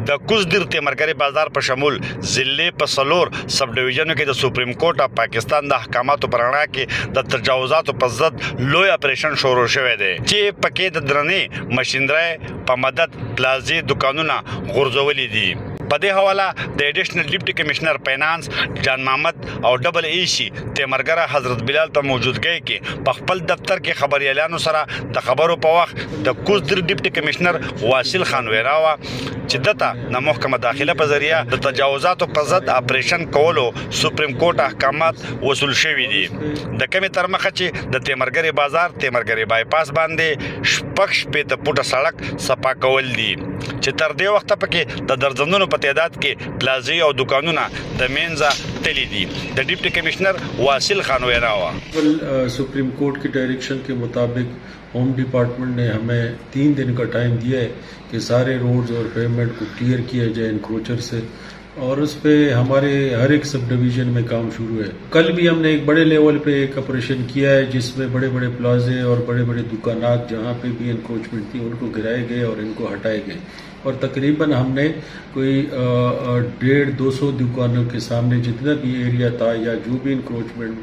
د کوزدر تیمرګری بازار په شمول ضلع په څلور سب ډیویژنو کې د سپریم کورټ اف پاکستان د احکاماتو پر رڼا کې د تجاوزاتو په ضد لوی اپریشن شروع شوی دی چې پکې د درنې ماشينري په مدد پلازي دکانونه غورځولي دي. په دې حواله د ایډیشنل ډیپټي کمشنر فینانس جان محمد او ډبل ای سی تیمرګره حضرت بلال په موجودګۍ کې په خپل دفتر کې خبريالانو سره د خبرو په وخت د کوزدر ډیپټي کمشنر واصل خان ویراوه چې دته د محکمه داخله په ذریعہ د تجاوزاتو په ضد اپریشن کولو سپریم کورټ احکامات وصول شوي دي. د کمې تر مخه چې د تیمرګری بازار تیمرګری بایپاس باندې شپږ فوټه سړک صفا کول دي چې تر دې وخته پکې د درځندونو په تعداد کې پلازي او دکانونه د مینځه تللی دي. د ډیپټي کمشنر واصل خان ویراوه سپریم کورٹ کی ڈائریکشن کے مطابق ہوم ڈپارٹمنٹ نے ہمیں 3 دن کا ٹائم دیا ہے کہ سارے روڈز اور پیمنٹ کو کلیئر کیا جائے انکروچر سے، اور اس پہ ہمارے ہر ایک سب ڈویژن میں کام شروع ہے. کل بھی ہم نے ایک بڑے لیول پہ ایک آپریشن کیا ہے جس میں بڑے بڑے پلازے اور بڑے بڑے دکانات جہاں پہ بھی انکروچمنٹ تھی ان کو گرائے گئے اور ان کو ہٹائے گئے، اور تقریباً ہم نے کوئی 150-200 دکانوں کے سامنے جتنا بھی ایریا تھا یا جو بھی انکروچمنٹ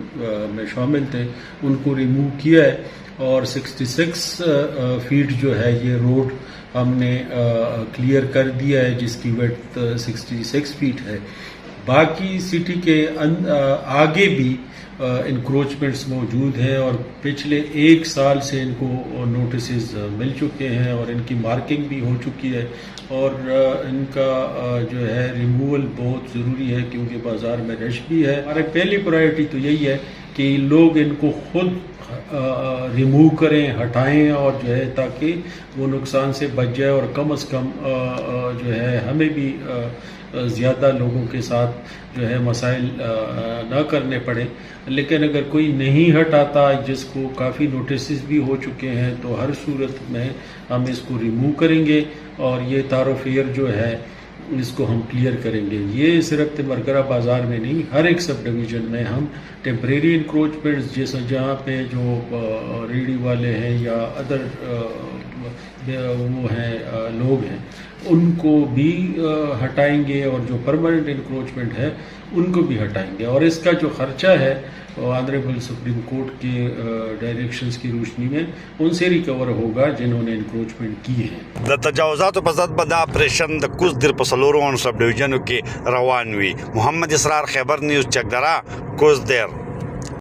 میں شامل تھے ان کو ریموو کیا ہے، اور 66 فیٹ جو ہے یہ روڈ ہم نے کلیئر کر دیا ہے جس کی ویڈتھ 66 فیٹ ہے. باقی سٹی کے آگے بھی انکروچمنٹس موجود ہیں اور پچھلے 1 سال سے ان کو نوٹسز مل چکے ہیں اور ان کی مارکنگ بھی ہو چکی ہے، اور ان کا جو ہے ریموول بہت ضروری ہے کیونکہ بازار میں رش بھی ہے. ہماری پہلی پرائرٹی تو یہی ہے کہ لوگ ان کو خود ریموو کریں، ہٹائیں، اور جو ہے تاکہ وہ نقصان سے بچ جائے اور کم از کم جو ہے ہمیں بھی زیادہ لوگوں کے ساتھ جو ہے مسائل نہ کرنے پڑے. لیکن اگر کوئی نہیں ہٹاتا جس کو کافی نوٹسز بھی ہو چکے ہیں تو ہر صورت میں ہم اس کو ریموو کریں گے اور یہ تعارفیئر جو ہے اس کو ہم کلیئر کریں گے. یہ صرف تیمرگرہ بازار میں نہیں، ہر ایک سب ڈویژن میں ہم ٹیمپریری انکروچمنٹس جیسا جہاں پہ جو ریڑھی والے ہیں یا ادر وہ ہیں لوگ ہیں ان کو بھی ہٹائیں گے، اور جو پرماننٹ انکروچمنٹ ہے ان کو بھی ہٹائیں گے. اور اس کا جو خرچہ ہے آنریبل سپریم کورٹ کے ڈائریکشنز کی روشنی میں ان سے ریکور ہوگا جنہوں نے انکروچمنٹ کی ہے. د تجاوزاتو په ضد به دا اپریشن د کوزدر په څلورو سب ډیویژنو کې روان وي. محمد اسرار، خیبر نیوز، چکدرا، کوزدر.